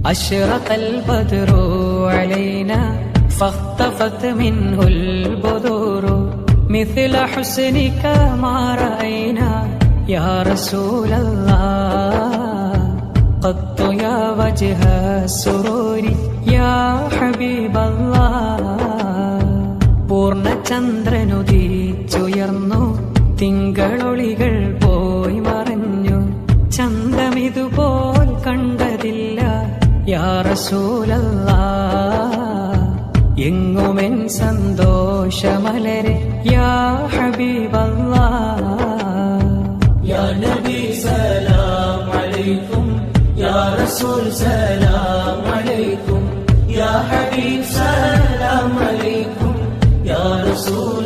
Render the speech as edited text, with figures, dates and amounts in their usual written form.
أشرق البدر علينا فاختفت منه البذور مثل حسنك ما رأينا يا رسول الله قط يا وجه السرور يا حبيب الله പൂർണ്ണചന്ദ്രനുദിച്ചുയർന്നു തിങ്കളൊളികൾ പോയി മറഞ്ഞു ചന്തമിതുപോൽ കണ്ടതില്ല യാ റസൂലല്ലാഹ് എങ്ങുമെൻ സന്തോഷമലരെ യാ ഹബീബല്ലാഹ് യാ നബി സലാം അലൈക്കും യാ റസൂൽ സലാം അലൈക്കും യാ ഹബീബ് സലാം അലൈക്കും യാ റസൂൽ